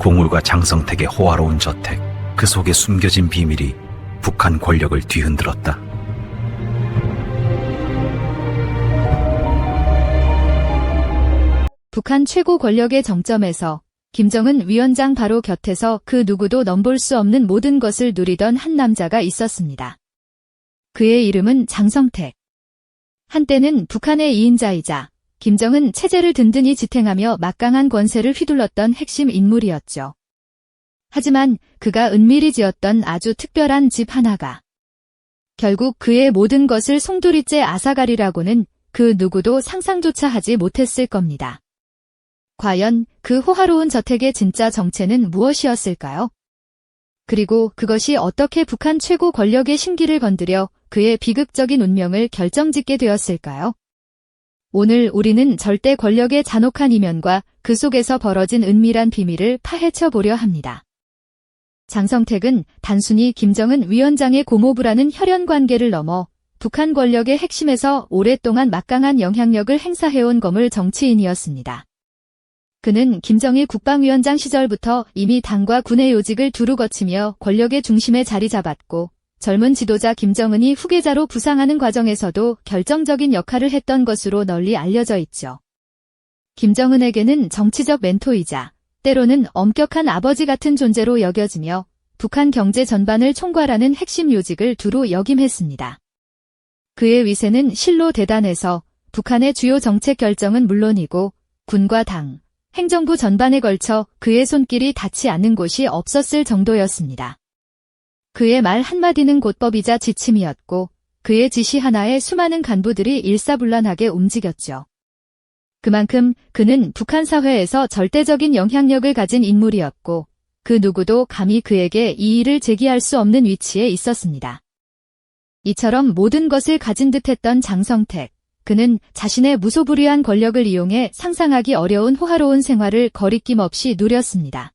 봉울과 장성택의 호화로운 저택, 그 속에 숨겨진 비밀이 북한 권력을 뒤흔들었다. 북한 최고 권력의 정점에서 김정은 위원장 바로 곁에서 그 누구도 넘볼 수 없는 모든 것을 누리던 한 남자가 있었습니다. 그의 이름은 장성택. 한때는 북한의 2인자이자 김정은 체제를 든든히 지탱하며 막강한 권세를 휘둘렀던 핵심 인물이었죠. 하지만 그가 은밀히 지었던 아주 특별한 집 하나가 결국 그의 모든 것을 송두리째 앗아가리라고는 그 누구도 상상조차 하지 못했을 겁니다. 과연 그 호화로운 저택의 진짜 정체는 무엇이었을까요? 그리고 그것이 어떻게 북한 최고 권력의 심기를 건드려 그의 비극적인 운명을 결정짓게 되었을까요? 오늘 우리는 절대 권력의 잔혹한 이면과 그 속에서 벌어진 은밀한 비밀을 파헤쳐 보려 합니다. 장성택은 단순히 김정은 위원장의 고모부라는 혈연 관계를 넘어 북한 권력의 핵심에서 오랫동안 막강한 영향력을 행사해온 거물 정치인이었습니다. 그는 김정일 국방위원장 시절부터 이미 당과 군의 요직을 두루 거치며 권력의 중심에 자리 잡았고 젊은 지도자 김정은이 후계자로 부상하는 과정에서도 결정적인 역할을 했던 것으로 널리 알려져 있죠. 김정은에게는 정치적 멘토이자 때로는 엄격한 아버지 같은 존재로 여겨지며 북한 경제 전반을 총괄하는 핵심 요직을 두루 역임했습니다. 그의 위세는 실로 대단해서 북한의 주요 정책 결정은 물론이고 군과 당, 행정부 전반에 걸쳐 그의 손길이 닿지 않는 곳이 없었을 정도였습니다. 그의 말 한마디는 곧법이자 지침이었고 그의 지시 하나에 수많은 간부들이 일사불란하게 움직였죠. 그만큼 그는 북한 사회에서 절대적인 영향력을 가진 인물이었고 그 누구도 감히 그에게 이의를 제기할 수 없는 위치에 있었습니다. 이처럼 모든 것을 가진 듯했던 장성택, 그는 자신의 무소불위한 권력을 이용해 상상하기 어려운 호화로운 생활을 거리낌 없이 누렸습니다.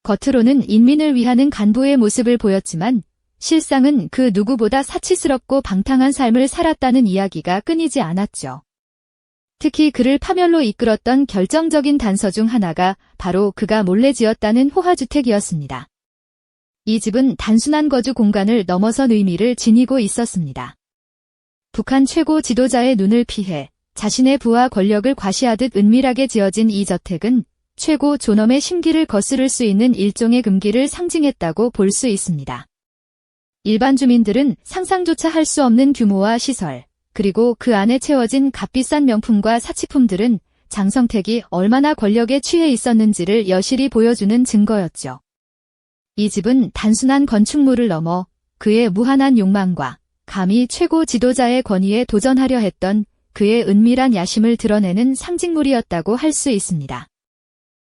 겉으로는 인민을 위하는 간부의 모습을 보였지만 실상은 그 누구보다 사치스럽고 방탕한 삶을 살았다는 이야기가 끊이지 않았죠. 특히 그를 파멸로 이끌었던 결정적인 단서 중 하나가 바로 그가 몰래 지었다는 호화주택이었습니다. 이 집은 단순한 거주 공간을 넘어선 의미를 지니고 있었습니다. 북한 최고 지도자의 눈을 피해 자신의 부와 권력을 과시하듯 은밀하게 지어진 이 저택은 최고 존엄의 심기를 거스를 수 있는 일종의 금기를 상징했다고 볼 수 있습니다. 일반 주민들은 상상조차 할 수 없는 규모와 시설, 그리고 그 안에 채워진 값비싼 명품과 사치품들은 장성택이 얼마나 권력에 취해 있었는지를 여실히 보여주는 증거였죠. 이 집은 단순한 건축물을 넘어 그의 무한한 욕망과 감히 최고 지도자의 권위에 도전하려 했던 그의 은밀한 야심을 드러내는 상징물이었다고 할 수 있습니다.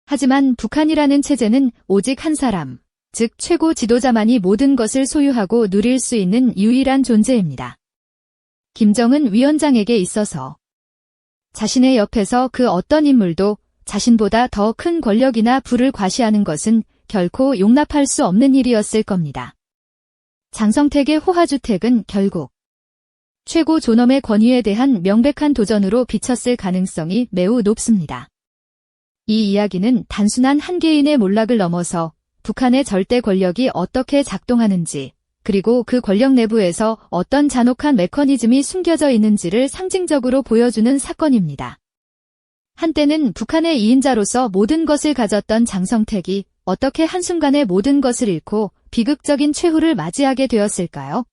하지만 북한이라는 체제는 오직 한 사람, 즉 최고 지도자만이 모든 것을 소유하고 누릴 수 있는 유일한 존재입니다. 김정은 위원장에게 있어서 자신의 옆에서 그 어떤 인물도 자신보다 더 큰 권력이나 부를 과시하는 것은 결코 용납할 수 없는 일이었을 겁니다. 장성택의 호화주택은 결국 최고 존엄의 권위에 대한 명백한 도전으로 비쳤을 가능성이 매우 높습니다. 이 이야기는 단순한 한 개인의 몰락을 넘어서 북한의 절대 권력이 어떻게 작동하는지, 그리고 그 권력 내부에서 어떤 잔혹한 메커니즘이 숨겨져 있는지를 상징적으로 보여주는 사건입니다. 한때는 북한의 2인자로서 모든 것을 가졌던 장성택이 어떻게 한순간에 모든 것을 잃고 비극적인 최후를 맞이하게 되었을까요?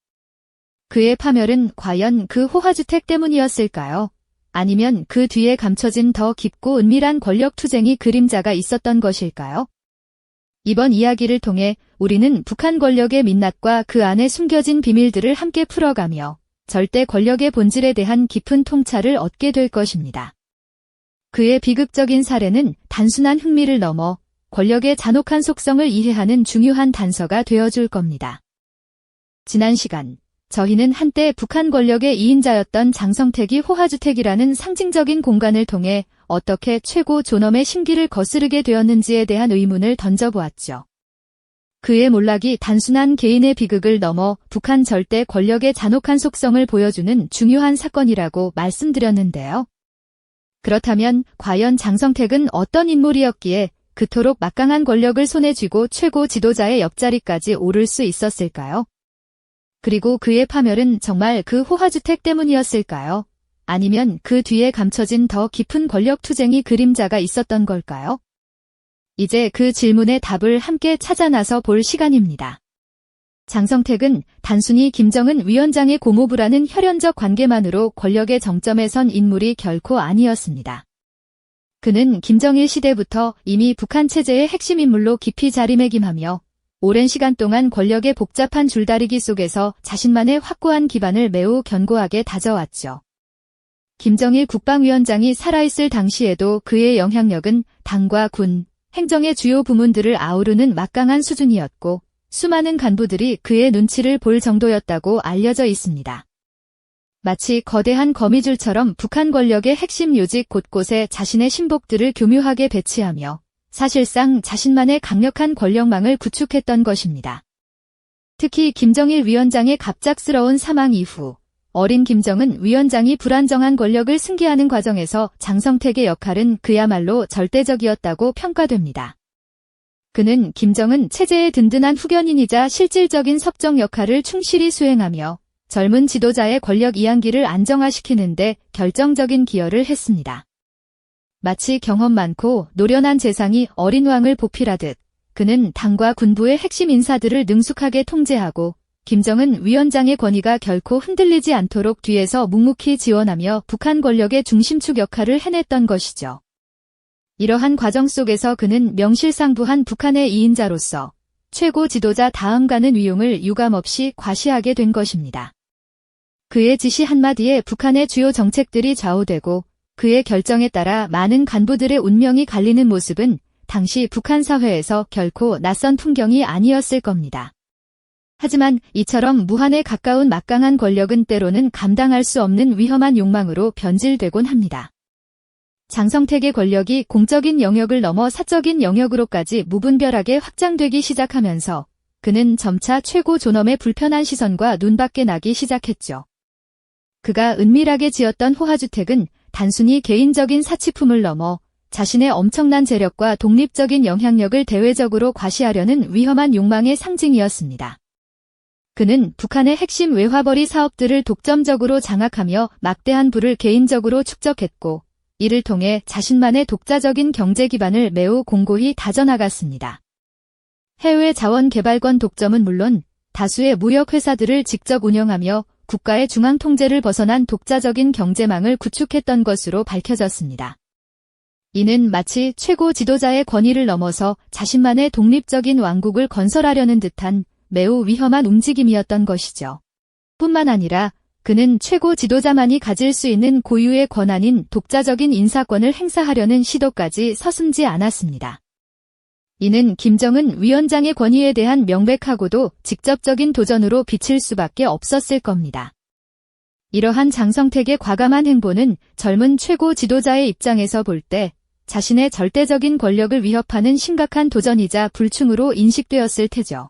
그의 파멸은 과연 그 호화주택 때문이었을까요? 아니면 그 뒤에 감춰진 더 깊고 은밀한 권력 투쟁이 그림자가 있었던 것일까요? 이번 이야기를 통해 우리는 북한 권력의 민낯과 그 안에 숨겨진 비밀들을 함께 풀어가며 절대 권력의 본질에 대한 깊은 통찰을 얻게 될 것입니다. 그의 비극적인 사례는 단순한 흥미를 넘어 권력의 잔혹한 속성을 이해하는 중요한 단서가 되어줄 겁니다. 지난 시간, 저희는 한때 북한 권력의 2인자였던 장성택이 호화주택이라는 상징적인 공간을 통해 어떻게 최고 존엄의 심기를 거스르게 되었는지에 대한 의문을 던져보았죠. 그의 몰락이 단순한 개인의 비극을 넘어 북한 절대 권력의 잔혹한 속성을 보여주는 중요한 사건이라고 말씀드렸는데요. 그렇다면 과연 장성택은 어떤 인물이었기에 그토록 막강한 권력을 손에 쥐고 최고 지도자의 옆자리까지 오를 수 있었을까요? 그리고 그의 파멸은 정말 그 호화주택 때문이었을까요? 아니면 그 뒤에 감춰진 더 깊은 권력 투쟁이 그림자가 있었던 걸까요? 이제 그 질문의 답을 함께 찾아 나서 볼 시간입니다. 장성택은 단순히 김정은 위원장의 고모부라는 혈연적 관계만으로 권력의 정점에 선 인물이 결코 아니었습니다. 그는 김정일 시대부터 이미 북한 체제의 핵심 인물로 깊이 자리매김하며 오랜 시간 동안 권력의 복잡한 줄다리기 속에서 자신만의 확고한 기반을 매우 견고하게 다져왔죠. 김정일 국방위원장이 살아있을 당시에도 그의 영향력은 당과 군, 행정의 주요 부문들을 아우르는 막강한 수준이었고 수많은 간부들이 그의 눈치를 볼 정도였다고 알려져 있습니다. 마치 거대한 거미줄처럼 북한 권력의 핵심 요직 곳곳에 자신의 신복들을 교묘하게 배치하며 사실상 자신만의 강력한 권력망을 구축했던 것입니다. 특히 김정일 위원장의 갑작스러운 사망 이후 어린 김정은 위원장이 불안정한 권력을 승계하는 과정에서 장성택의 역할은 그야말로 절대적이었다고 평가됩니다. 그는 김정은 체제의 든든한 후견인이자 실질적인 섭정 역할을 충실히 수행하며 젊은 지도자의 권력 이양기를 안정화시키는 데 결정적인 기여를 했습니다. 마치 경험 많고 노련한 재상이 어린 왕을 보필하듯 그는 당과 군부의 핵심 인사들을 능숙하게 통제하고 김정은 위원장의 권위가 결코 흔들리지 않도록 뒤에서 묵묵히 지원하며 북한 권력의 중심축 역할을 해냈던 것이죠. 이러한 과정 속에서 그는 명실상부한 북한의 2인자로서 최고 지도자 다음 가는 위용을 유감없이 과시하게 된 것입니다. 그의 지시 한마디에 북한의 주요 정책들이 좌우되고 그의 결정에 따라 많은 간부들의 운명이 갈리는 모습은 당시 북한 사회에서 결코 낯선 풍경이 아니었을 겁니다. 하지만 이처럼 무한에 가까운 막강한 권력은 때로는 감당할 수 없는 위험한 욕망으로 변질되곤 합니다. 장성택의 권력이 공적인 영역을 넘어 사적인 영역으로까지 무분별하게 확장되기 시작하면서 그는 점차 최고 존엄의 불편한 시선과 눈밖에 나기 시작했죠. 그가 은밀하게 지었던 호화주택은 단순히 개인적인 사치품을 넘어 자신의 엄청난 재력과 독립적인 영향력을 대외적으로 과시하려는 위험한 욕망의 상징이었습니다. 그는 북한의 핵심 외화벌이 사업들을 독점적으로 장악하며 막대한 부를 개인적으로 축적했고 이를 통해 자신만의 독자적인 경제 기반을 매우 공고히 다져나갔습니다. 해외 자원 개발권 독점은 물론 다수의 무역 회사들을 직접 운영하며 국가의 중앙 통제를 벗어난 독자적인 경제망을 구축했던 것으로 밝혀졌습니다. 이는 마치 최고 지도자의 권위를 넘어서 자신만의 독립적인 왕국을 건설하려는 듯한 매우 위험한 움직임이었던 것이죠. 뿐만 아니라 그는 최고 지도자만이 가질 수 있는 고유의 권한인 독자적인 인사권을 행사하려는 시도까지 서슴지 않았습니다. 이는 김정은 위원장의 권위에 대한 명백하고도 직접적인 도전으로 비칠 수밖에 없었을 겁니다. 이러한 장성택의 과감한 행보는 젊은 최고 지도자의 입장에서 볼 때 자신의 절대적인 권력을 위협하는 심각한 도전이자 불충으로 인식되었을 테죠.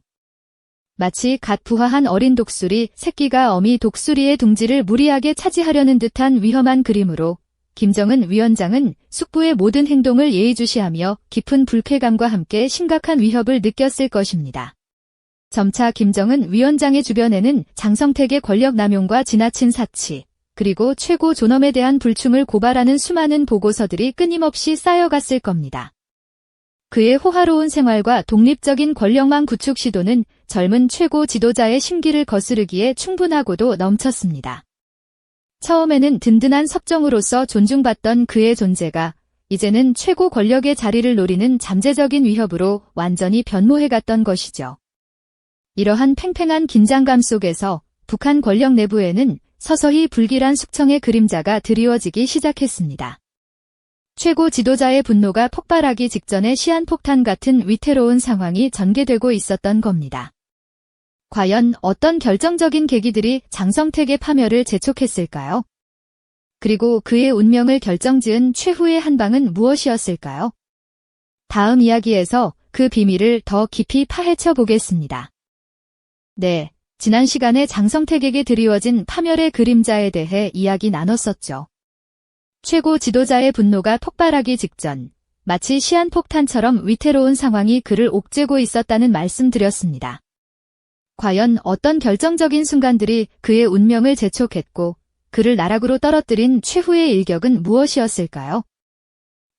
마치 갓 부화한 어린 독수리, 새끼가 어미 독수리의 둥지를 무리하게 차지하려는 듯한 위험한 그림으로 김정은 위원장은 숙부의 모든 행동을 예의주시하며 깊은 불쾌감과 함께 심각한 위협을 느꼈을 것입니다. 점차 김정은 위원장의 주변에는 장성택의 권력 남용과 지나친 사치, 그리고 최고 존엄에 대한 불충을 고발하는 수많은 보고서들이 끊임없이 쌓여갔을 겁니다. 그의 호화로운 생활과 독립적인 권력망 구축 시도는 젊은 최고 지도자의 심기를 거스르기에 충분하고도 넘쳤습니다. 처음에는 든든한 섭정으로서 존중받던 그의 존재가 이제는 최고 권력의 자리를 노리는 잠재적인 위협으로 완전히 변모해갔던 것이죠. 이러한 팽팽한 긴장감 속에서 북한 권력 내부에는 서서히 불길한 숙청의 그림자가 드리워지기 시작했습니다. 최고 지도자의 분노가 폭발하기 직전에 시한폭탄 같은 위태로운 상황이 전개되고 있었던 겁니다. 과연 어떤 결정적인 계기들이 장성택의 파멸을 재촉했을까요? 그리고 그의 운명을 결정지은 최후의 한 방은 무엇이었을까요? 다음 이야기에서 그 비밀을 더 깊이 파헤쳐 보겠습니다. 네, 지난 시간에 장성택에게 드리워진 파멸의 그림자에 대해 이야기 나눴었죠. 최고 지도자의 분노가 폭발하기 직전 마치 시한폭탄처럼 위태로운 상황이 그를 옥죄고 있었다는 말씀드렸습니다. 과연 어떤 결정적인 순간들이 그의 운명을 재촉했고 그를 나락으로 떨어뜨린 최후의 일격은 무엇이었을까요?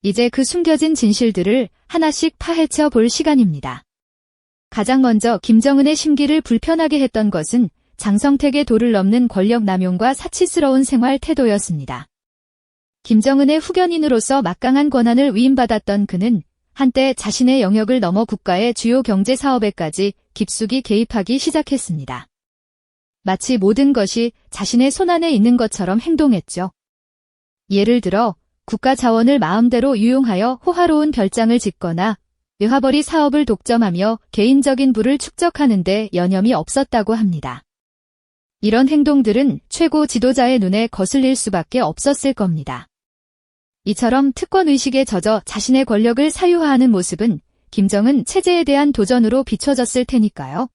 이제 그 숨겨진 진실들을 하나씩 파헤쳐 볼 시간입니다. 가장 먼저 김정은의 심기를 불편하게 했던 것은 장성택의 도를 넘는 권력 남용과 사치스러운 생활 태도였습니다. 김정은의 후견인으로서 막강한 권한을 위임받았던 그는 한때 자신의 영역을 넘어 국가의 주요 경제 사업에까지 깊숙이 개입하기 시작했습니다. 마치 모든 것이 자신의 손안에 있는 것처럼 행동했죠. 예를 들어 국가 자원을 마음대로 유용하여 호화로운 별장을 짓거나 외화벌이 사업을 독점하며 개인적인 부를 축적하는 데 여념이 없었다고 합니다. 이런 행동들은 최고 지도자의 눈에 거슬릴 수밖에 없었을 겁니다. 이처럼 특권의식에 젖어 자신의 권력을 사유화하는 모습은 김정은 체제에 대한 도전으로 비춰졌을 테니까요.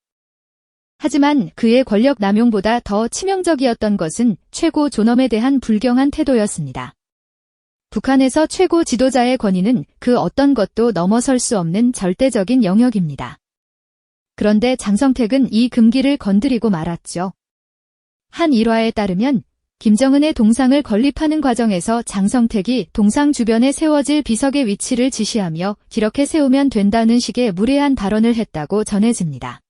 하지만 그의 권력 남용보다 더 치명적이었던 것은 최고 존엄에 대한 불경한 태도였습니다. 북한에서 최고 지도자의 권위는 그 어떤 것도 넘어설 수 없는 절대적인 영역입니다. 그런데 장성택은 이 금기를 건드리고 말았죠. 한 일화에 따르면 김정은의 동상을 건립하는 과정에서 장성택이 동상 주변에 세워질 비석의 위치를 지시하며 이렇게 세우면 된다는 식의 무례한 발언을 했다고 전해집니다.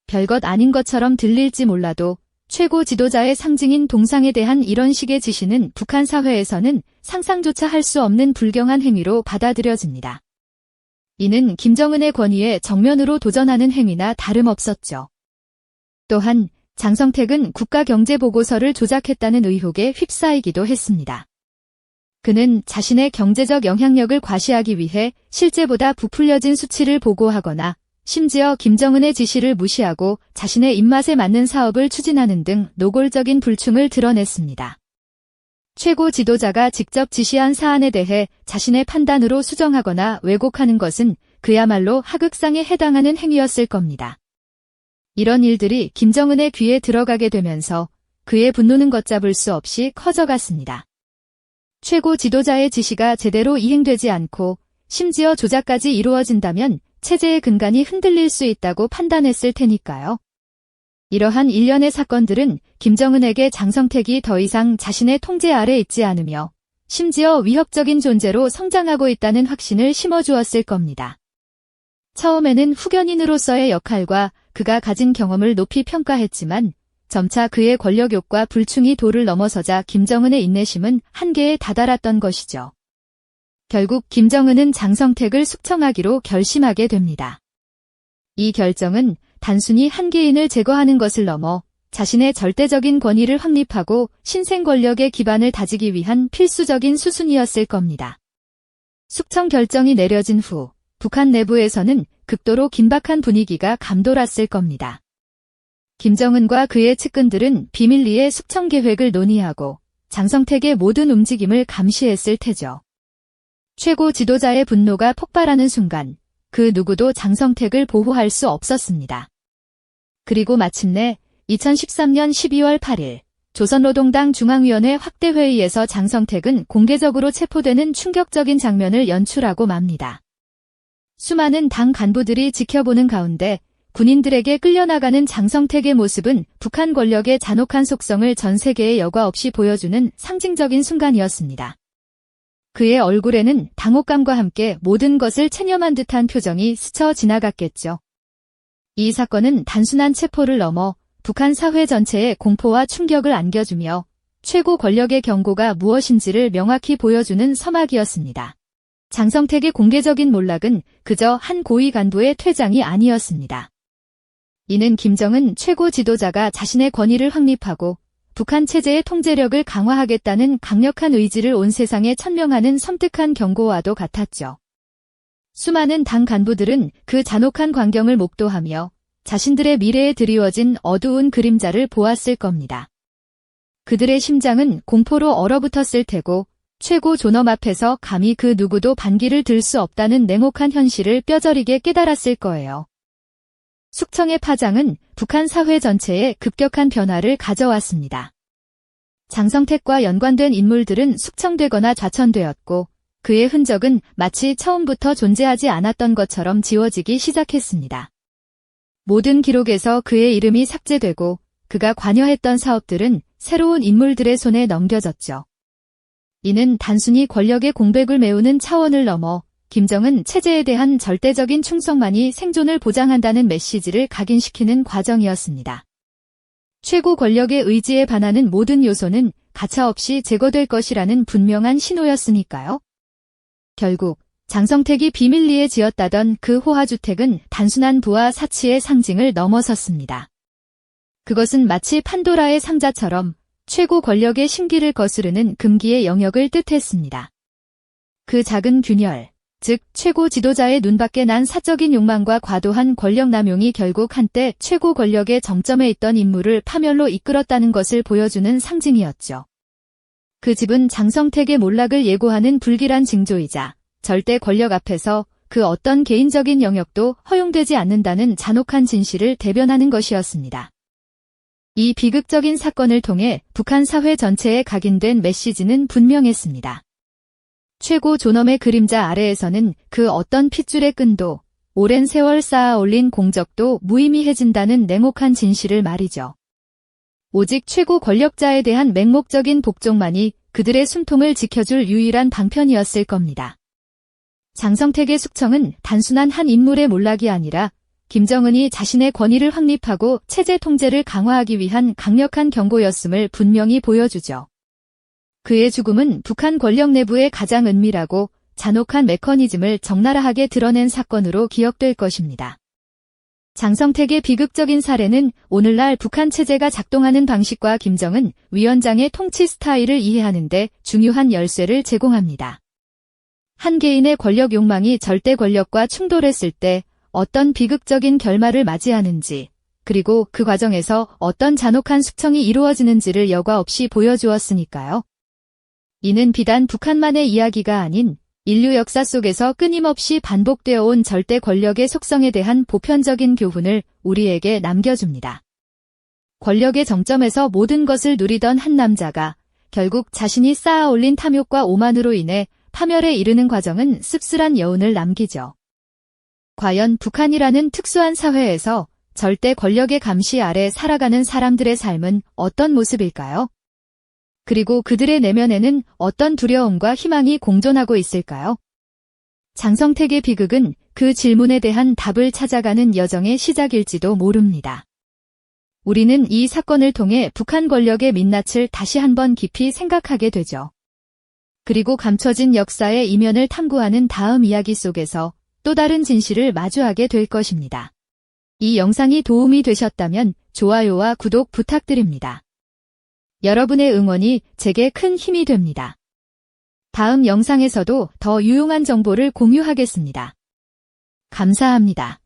별것 아닌 것처럼 들릴지 몰라도 최고 지도자의 상징인 동상에 대한 이런 식의 지시는 북한 사회에서는 상상조차 할 수 없는 불경한 행위로 받아들여집니다. 이는 김정은의 권위에 정면으로 도전하는 행위나 다름없었죠. 또한 장성택은 국가경제보고서를 조작했다는 의혹에 휩싸이기도 했습니다. 그는 자신의 경제적 영향력을 과시하기 위해 실제보다 부풀려진 수치를 보고하거나 심지어 김정은의 지시를 무시하고 자신의 입맛에 맞는 사업을 추진하는 등 노골적인 불충을 드러냈습니다. 최고 지도자가 직접 지시한 사안에 대해 자신의 판단으로 수정하거나 왜곡하는 것은 그야말로 하극상에 해당하는 행위였을 겁니다. 이런 일들이 김정은의 귀에 들어가게 되면서 그의 분노는 걷잡을 수 없이 커져갔습니다. 최고 지도자의 지시가 제대로 이행되지 않고 심지어 조작까지 이루어진다면 체제의 근간이 흔들릴 수 있다고 판단했을 테니까요. 이러한 일련의 사건들은 김정은에게 장성택이 더 이상 자신의 통제 아래 있지 않으며 심지어 위협적인 존재로 성장하고 있다는 확신을 심어주었을 겁니다. 처음에는 후견인으로서의 역할과 그가 가진 경험을 높이 평가했지만 점차 그의 권력욕과 불충이 도를 넘어서자 김정은의 인내심은 한계에 다다랐던 것이죠. 결국 김정은은 장성택을 숙청하기로 결심하게 됩니다. 이 결정은 단순히 한 개인을 제거하는 것을 넘어 자신의 절대적인 권위를 확립하고 신생 권력의 기반을 다지기 위한 필수적인 수순이었을 겁니다. 숙청 결정이 내려진 후 북한 내부에서는 극도로 긴박한 분위기가 감돌았을 겁니다. 김정은과 그의 측근들은 비밀리에 숙청 계획을 논의하고 장성택의 모든 움직임을 감시했을 테죠. 최고 지도자의 분노가 폭발하는 순간 그 누구도 장성택을 보호할 수 없었습니다. 그리고 마침내 2013년 12월 8일 조선노동당 중앙위원회 확대회의에서 장성택은 공개적으로 체포되는 충격적인 장면을 연출하고 맙니다. 수많은 당 간부들이 지켜보는 가운데 군인들에게 끌려나가는 장성택의 모습은 북한 권력의 잔혹한 속성을 전 세계에 여과 없이 보여주는 상징적인 순간이었습니다. 그의 얼굴에는 당혹감과 함께 모든 것을 체념한 듯한 표정이 스쳐 지나갔겠죠. 이 사건은 단순한 체포를 넘어 북한 사회 전체에 공포와 충격을 안겨주며 최고 권력의 경고가 무엇인지를 명확히 보여주는 서막이었습니다. 장성택의 공개적인 몰락은 그저 한 고위 간부의 퇴장이 아니었습니다. 이는 김정은 최고 지도자가 자신의 권위를 확립하고 북한 체제의 통제력을 강화하겠다는 강력한 의지를 온 세상에 천명하는 섬뜩한 경고와도 같았죠. 수많은 당 간부들은 그 잔혹한 광경을 목도하며 자신들의 미래에 드리워진 어두운 그림자를 보았을 겁니다. 그들의 심장은 공포로 얼어붙었을 테고 최고 존엄 앞에서 감히 그 누구도 반기를 들 수 없다는 냉혹한 현실을 뼈저리게 깨달았을 거예요. 숙청의 파장은 북한 사회 전체에 급격한 변화를 가져왔습니다. 장성택과 연관된 인물들은 숙청되거나 좌천되었고 그의 흔적은 마치 처음부터 존재하지 않았던 것처럼 지워지기 시작했습니다. 모든 기록에서 그의 이름이 삭제되고 그가 관여했던 사업들은 새로운 인물들의 손에 넘겨졌죠. 이는 단순히 권력의 공백을 메우는 차원을 넘어 김정은 체제에 대한 절대적인 충성만이 생존을 보장한다는 메시지를 각인시키는 과정이었습니다. 최고 권력의 의지에 반하는 모든 요소는 가차없이 제거될 것이라는 분명한 신호였으니까요. 결국 장성택이 비밀리에 지었다던 그 호화주택은 단순한 부와 사치의 상징을 넘어섰습니다. 그것은 마치 판도라의 상자처럼 최고 권력의 심기를 거스르는 금기의 영역을 뜻했습니다. 그 작은 균열, 즉 최고 지도자의 눈밖에 난 사적인 욕망과 과도한 권력 남용이 결국 한때 최고 권력의 정점에 있던 인물을 파멸로 이끌었다는 것을 보여주는 상징이었죠. 그 집은 장성택의 몰락을 예고하는 불길한 징조이자 절대 권력 앞에서 그 어떤 개인적인 영역도 허용되지 않는다는 잔혹한 진실을 대변하는 것이었습니다. 이 비극적인 사건을 통해 북한 사회 전체에 각인된 메시지는 분명했습니다. 최고 존엄의 그림자 아래에서는 그 어떤 핏줄의 끈도 오랜 세월 쌓아 올린 공적도 무의미해진다는 냉혹한 진실을 말이죠. 오직 최고 권력자에 대한 맹목적인 복종만이 그들의 숨통을 지켜줄 유일한 방편이었을 겁니다. 장성택의 숙청은 단순한 한 인물의 몰락이 아니라 김정은이 자신의 권위를 확립하고 체제 통제를 강화하기 위한 강력한 경고였음을 분명히 보여주죠. 그의 죽음은 북한 권력 내부의 가장 은밀하고 잔혹한 메커니즘을 적나라하게 드러낸 사건으로 기억될 것입니다. 장성택의 비극적인 사례는 오늘날 북한 체제가 작동하는 방식과 김정은 위원장의 통치 스타일을 이해하는 데 중요한 열쇠를 제공합니다. 한 개인의 권력 욕망이 절대 권력과 충돌했을 때 어떤 비극적인 결말을 맞이하는지, 그리고 그 과정에서 어떤 잔혹한 숙청이 이루어지는지를 여과 없이 보여주었으니까요. 이는 비단 북한만의 이야기가 아닌 인류 역사 속에서 끊임없이 반복되어 온 절대 권력의 속성에 대한 보편적인 교훈을 우리에게 남겨줍니다. 권력의 정점에서 모든 것을 누리던 한 남자가 결국 자신이 쌓아 올린 탐욕과 오만으로 인해 파멸에 이르는 과정은 씁쓸한 여운을 남기죠. 과연 북한이라는 특수한 사회에서 절대 권력의 감시 아래 살아가는 사람들의 삶은 어떤 모습일까요? 그리고 그들의 내면에는 어떤 두려움과 희망이 공존하고 있을까요? 장성택의 비극은 그 질문에 대한 답을 찾아가는 여정의 시작일지도 모릅니다. 우리는 이 사건을 통해 북한 권력의 민낯을 다시 한번 깊이 생각하게 되죠. 그리고 감춰진 역사의 이면을 탐구하는 다음 이야기 속에서 또 다른 진실을 마주하게 될 것입니다. 이 영상이 도움이 되셨다면 좋아요와 구독 부탁드립니다. 여러분의 응원이 제게 큰 힘이 됩니다. 다음 영상에서도 더 유용한 정보를 공유하겠습니다. 감사합니다.